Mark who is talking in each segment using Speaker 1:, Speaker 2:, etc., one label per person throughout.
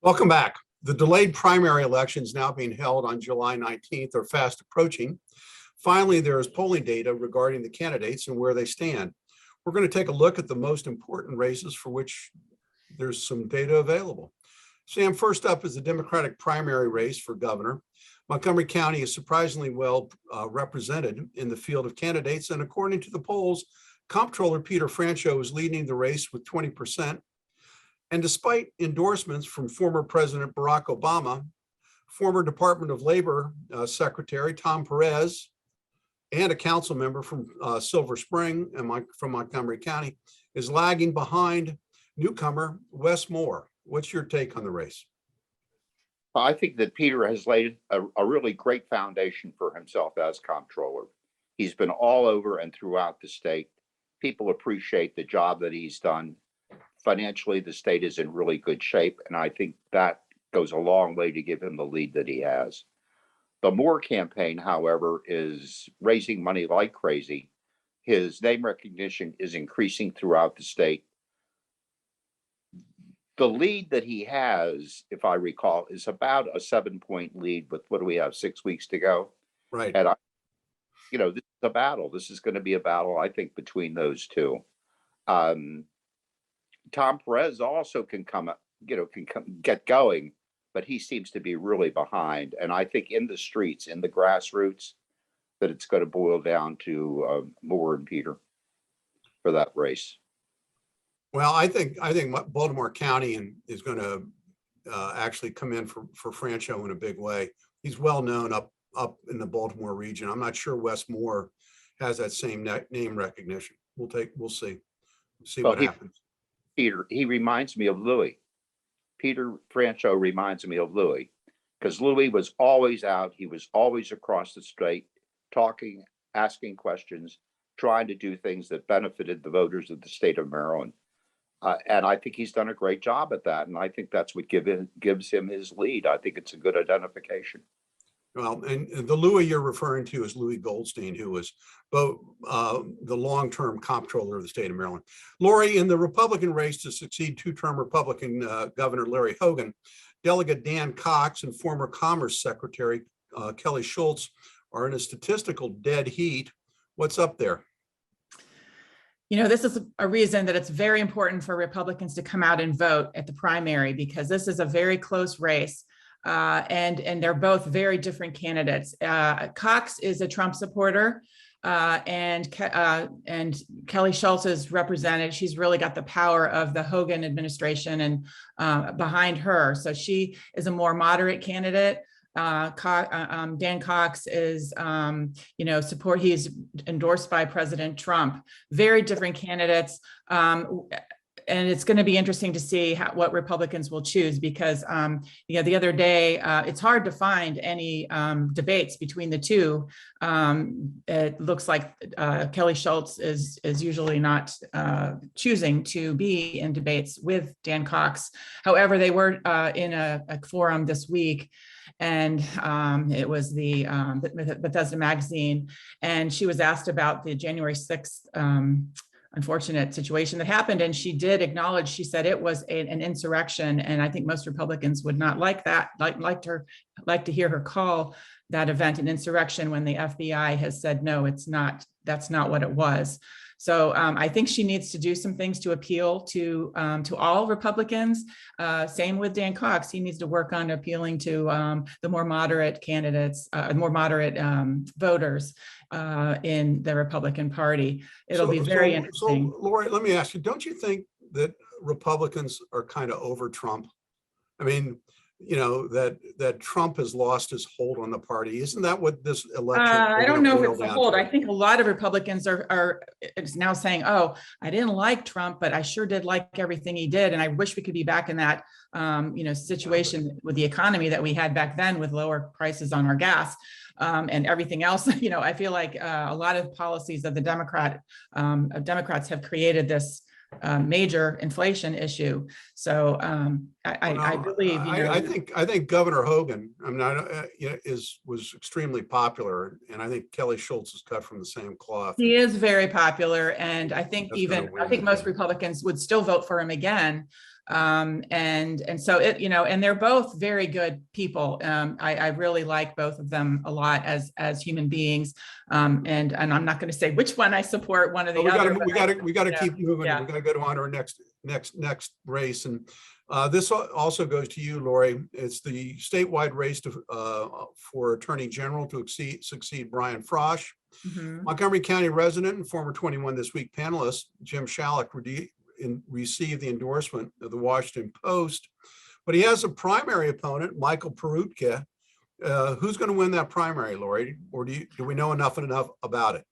Speaker 1: Welcome back. The delayed primary elections now being held on July 19th are fast approaching. Finally, there is polling data regarding the candidates and where they stand. We're going to take a look at the most important races for which there's some data available. Sam, first up is the Democratic primary race for governor. Montgomery County is surprisingly well represented in the field of candidates, and according to the polls, Comptroller Peter Franchot is leading the race with 20%. And despite endorsements from former President Barack Obama, former Department of Labor Secretary Tom Perez, and a council member from Silver Spring and from Montgomery County is lagging behind newcomer Wes Moore. What's your take on the race?
Speaker 2: I think that Peter has laid a really great foundation for himself as comptroller. He's been all over and throughout the state. People appreciate the job that he's done. Financially, the state is in really good shape, and I think that goes a long way to give him the lead that he has. The Moore campaign, however, is raising money like crazy. His name recognition is increasing throughout the state. The lead that he has, if I recall, is about a 7-point lead with, what do we have, 6 weeks to go?
Speaker 1: Right.
Speaker 2: And this is a battle. This is going to be a battle, I think, between those two. Tom Perez also can get going, but he seems to be really behind. And I think in the streets, in the grassroots, that it's going to boil down to Moore and Peter for that race.
Speaker 1: Well, I think Baltimore County is going to actually come in for Franchot in a big way. He's well known up in the Baltimore region. I'm not sure Wes Moore has that same name recognition. We'll see what happens.
Speaker 2: Peter, he reminds me of Louis. Peter Franchot reminds me of Louis, because Louis was always out. He was always across the state, talking, asking questions, trying to do things that benefited the voters of the state of Maryland. And I think he's done a great job at that. And I think that's what gives him his lead. I think it's a good identification.
Speaker 1: Well, and the Louis you're referring to is Louis Goldstein, who was both the long-term comptroller of the state of Maryland. Laurie, in the Republican race to succeed two-term Republican Governor Larry Hogan, Delegate Dan Cox and former Commerce Secretary Kelly Schultz are in a statistical dead heat. What's up there?
Speaker 3: You know, this is a reason that it's very important for Republicans to come out and vote at the primary, because this is a very close race. And they're both very different candidates. Cox is a Trump supporter, and Kelly Schultz is represented. She's really got the power of the Hogan administration and behind her. So she is a more moderate candidate. Dan Cox is, he's endorsed by President Trump. Very different candidates. And it's going to be interesting to see what Republicans will choose, because, the other day, it's hard to find any debates between the two. It looks like Kelly Schultz is usually not choosing to be in debates with Dan Cox. However, they were in a forum this week, and it was the Bethesda magazine, and she was asked about the January 6th unfortunate situation that happened, and she did acknowledge. She said it was an insurrection, and I think most Republicans would not like that. Like to hear her call that event an insurrection when the FBI has said no, it's not. That's not what it was. So I think she needs to do some things to appeal to all Republicans. Same with Dan Cox. He needs to work on appealing to the more moderate candidates, more moderate voters in the Republican Party. It'll be very interesting.
Speaker 1: So, Laurie, let me ask you, don't you think that Republicans are kind of over Trump? I mean, that Trump has lost his hold on the party. Isn't that what this election?
Speaker 3: I don't know if it's a hold. I think a lot of Republicans are now saying, "Oh, I didn't like Trump, but I sure did like everything he did, and I wish we could be back in that, situation with the economy that we had back then, with lower prices on our gas." And everything else. I feel like a lot of policies of the Democrats have created this major inflation issue. So I believe,
Speaker 1: I think Governor Hogan, was extremely popular, and I think Kelly Schultz is cut from the same cloth.
Speaker 3: He is very popular, and I think most Republicans would still vote for him again. And so it, and they're both very good people. I really like both of them a lot as human beings. And I'm not going to say which one I support, one or the other.
Speaker 1: We got to keep moving.
Speaker 3: Yeah.
Speaker 1: We got to go to on our next race. And this also goes to you, Laurie. It's the statewide race for Attorney General to succeed Brian Frosch.
Speaker 3: Mm-hmm.
Speaker 1: Montgomery County resident and former 21 This Week panelist Jim Shalek received the endorsement of the Washington Post, but he has a primary opponent, Michael Perutka. Who's going to win that primary, Laurie? Or do we know enough about it?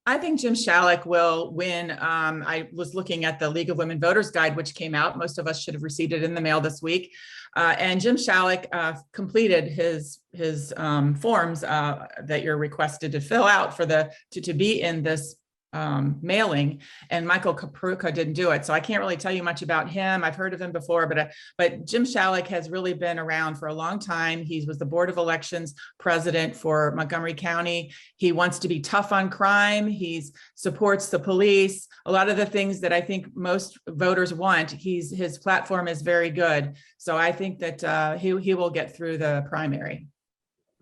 Speaker 3: I think Jim Shalek will win. I was looking at the League of Women Voters Guide, which came out. Most of us should have received it in the mail this week. And Jim Shalek completed his forms that you're requested to fill out to be in this mailing, and Michael Perutka didn't do it. So I can't really tell you much about him. I've heard of him before, but Jim Shalek has really been around for a long time. He was the Board of Elections president for Montgomery County. He wants to be tough on crime. He supports the police. A lot of the things that I think most voters want. His platform is very good. So I think that he will get through the primary.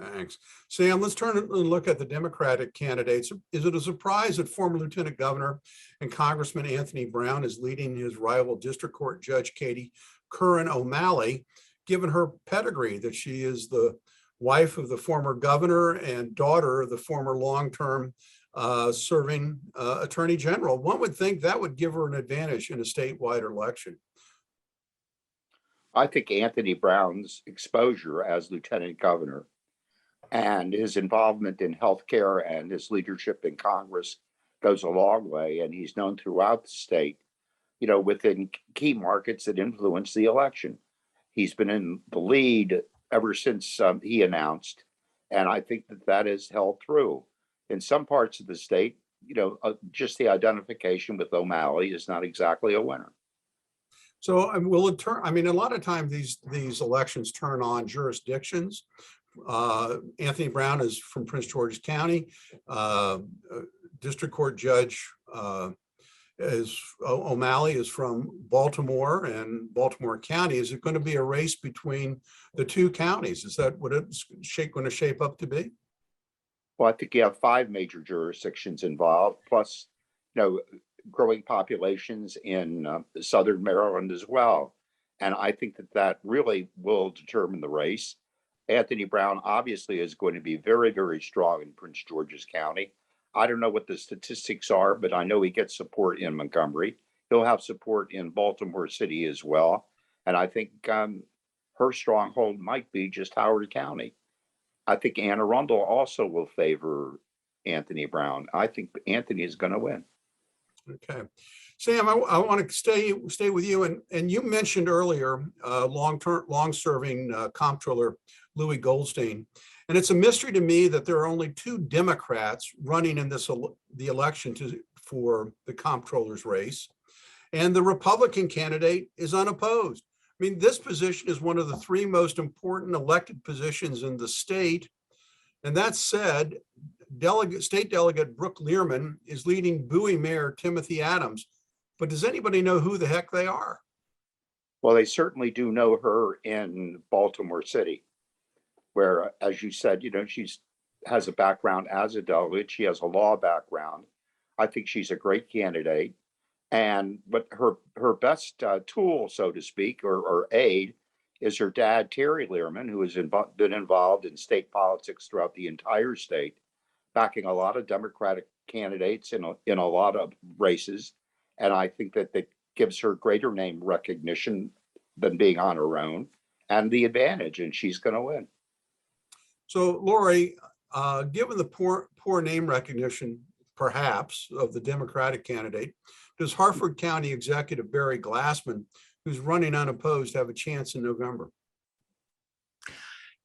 Speaker 1: Thanks. Sam, let's turn and look at the Democratic candidates. Is it a surprise that former Lieutenant Governor and Congressman Anthony Brown is leading his rival District Court Judge Katie Curran O'Malley, given her pedigree that she is the wife of the former governor and daughter of the former long-term serving Attorney General? One would think that would give her an advantage in a statewide election.
Speaker 2: I think Anthony Brown's exposure as Lieutenant Governor and his involvement in healthcare and his leadership in Congress goes a long way. And he's known throughout the state, within key markets that influence the election. He's been in the lead ever since he announced. And I think that has held through. In some parts of the state, just the identification with O'Malley is not exactly a winner.
Speaker 1: So will it turn? I mean, a lot of times these elections turn on jurisdictions. Anthony Brown is from Prince George's County. District Court Judge O'Malley is from Baltimore and Baltimore County. Is it going to be a race between the two counties? Is that what it's going to shape up to be?
Speaker 2: Well, I think you have 5 major jurisdictions involved, plus, growing populations in Southern Maryland as well. And I think that really will determine the race. Anthony Brown obviously is going to be very, very strong in Prince George's County. I don't know what the statistics are, but I know he gets support in Montgomery. He'll have support in Baltimore City as well. And I think her stronghold might be just Howard County. I think Anne Arundel also will favor Anthony Brown. I think Anthony is going to win.
Speaker 1: Okay. Sam, I want to stay with you. And you mentioned earlier long-serving comptroller Louis Goldstein. And it's a mystery to me that there are only 2 Democrats running in the election for the comptroller's race. And the Republican candidate is unopposed. I mean, this position is one of the 3 most important elected positions in the state. And that said, State Delegate Brooke Learman is leading Bowie Mayor Timothy Adams. But does anybody know who the heck they are?
Speaker 2: Well, they certainly do know her in Baltimore City, where, as you said, she has a background as a delegate. She has a law background. I think she's a great candidate. But her best tool, so to speak, or aid, is her dad, Terry Learman, who has been involved in state politics throughout the entire state, backing a lot of Democratic candidates in a lot of races. And I think that gives her greater name recognition than being on her own and the advantage, and she's going to win.
Speaker 1: So, Laurie, given the poor name recognition, perhaps, of the Democratic candidate, does Harford County Executive Barry Glassman, who's running unopposed, have a chance in November?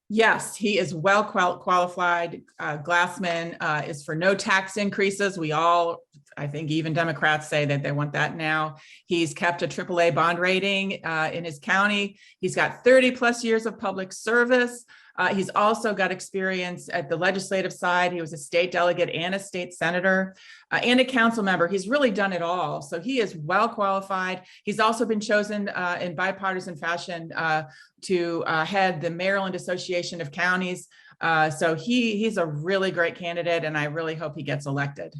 Speaker 3: Yes, he is well qualified. Glassman is for no tax increases. I think even Democrats say that they want that now. He's kept a AAA bond rating in his county. He's got 30 plus years of public service. He's also got experience at the legislative side. He was a state delegate and a state senator and a council member. He's really done it all. So he is well qualified. He's also been chosen in bipartisan fashion to head the Maryland Association of Counties. So he's a really great candidate, and I really hope he gets elected.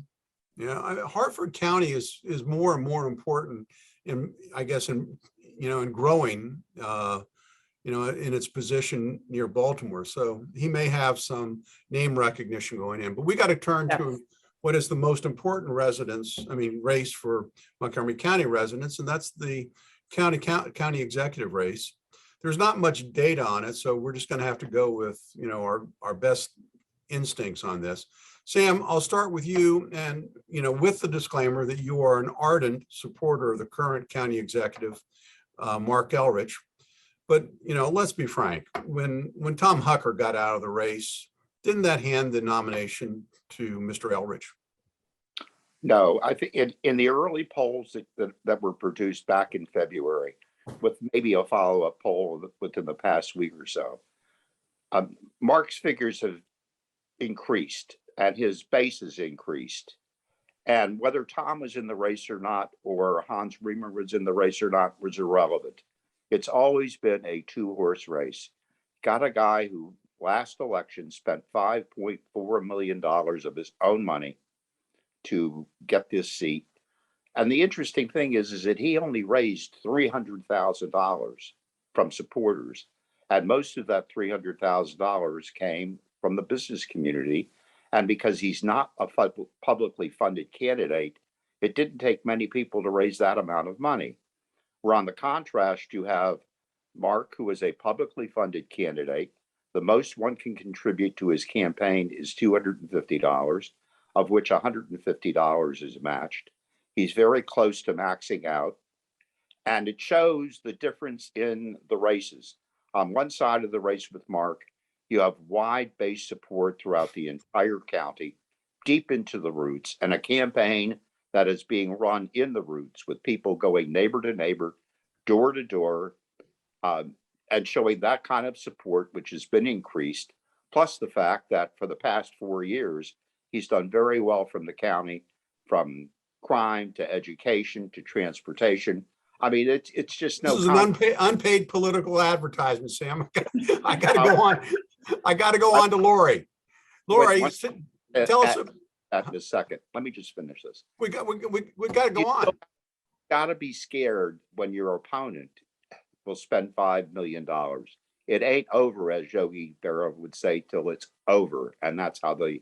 Speaker 1: Yeah, Hartford County is more and more important in, I guess, in growing, in its position near Baltimore. So he may have some name recognition going in, but we got to turn to what is the most important race for Montgomery County residents, and that's the county executive race. There's not much data on it, so we're just going to have to go with, our best instincts on this. Sam, I'll start with you, and, with the disclaimer that you are an ardent supporter of the current county executive, Mark Elrich. But, let's be frank, when Tom Hucker got out of the race, didn't that hand the nomination to Mr. Elrich?
Speaker 2: No, I think in the early polls that were produced back in February, with maybe a follow-up poll within the past week or so, Mark's figures have increased and his base has increased. And whether Tom was in the race or not, or Hans Riemer was in the race or not, was irrelevant. It's always been a two-horse race. Got a guy who last election spent $5.4 million of his own money to get this seat. And the interesting thing is that he only raised $300,000 from supporters. And most of that $300,000 came from the business community. And because he's not a publicly funded candidate, it didn't take many people to raise that amount of money. Where on the contrast, you have Mark, who is a publicly funded candidate. The most one can contribute to his campaign is $250, of which $150 is matched. He's very close to maxing out. And it shows the difference in the races. On one side of the race with Mark, you have wide-based support throughout the entire county, deep into the roots, and a campaign that is being run in the roots with people going neighbor to neighbor, door to door, and showing that kind of support, which has been increased, plus the fact that for the past 4 years, he's done very well from the county, from crime to education to transportation. I mean, it's just no.
Speaker 1: This is an unpaid political advertisement, Sam. I got to go on. I got to go on to Laurie. Laurie, tell us.
Speaker 2: At this second, let me just finish this.
Speaker 1: We got to go on.
Speaker 2: Got to be scared when your opponent will spend $5 million. It ain't over, as Yogi Berra would say, till it's over, and that's how the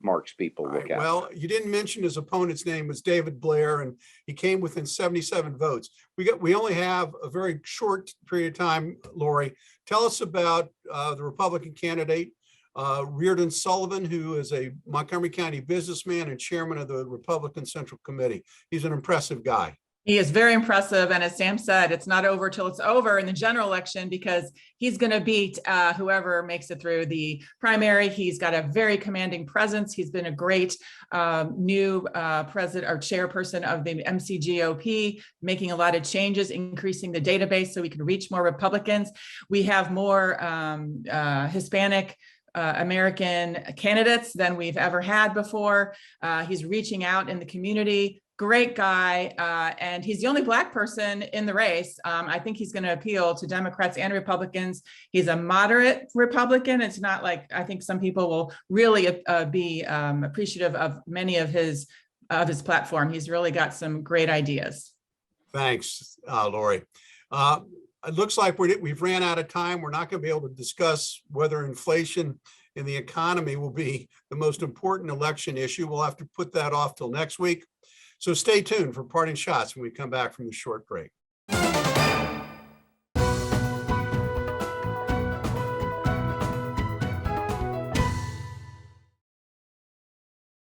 Speaker 2: Mark's people look at it.
Speaker 1: Well, you didn't mention his opponent's name was David Blair, and he came within 77 votes. We only have a very short period of time. Laurie, tell us about the Republican candidate, Reardon Sullivan, who is a Montgomery County businessman and chairman of the Republican Central Committee. He's an impressive guy.
Speaker 3: He is very impressive. And as Sam said, it's not over till it's over in the general election, because he's going to beat whoever makes it through the primary. He's got a very commanding presence. He's been a great new president or chairperson of the MCGOP, making a lot of changes, increasing the database so we can reach more Republicans. We have more Hispanic American candidates than we've ever had before. He's reaching out in the community. Great guy, and he's the only Black person in the race. I think he's going to appeal to Democrats and Republicans. He's a moderate Republican. It's not like, I think some people will really be appreciative of many of his platform. He's really got some great ideas.
Speaker 1: Thanks, Laurie. It looks like we've ran out of time. We're not going to be able to discuss whether inflation in the economy will be the most important election issue. We'll have to put that off till next week. So stay tuned for parting shots when we come back from the short break.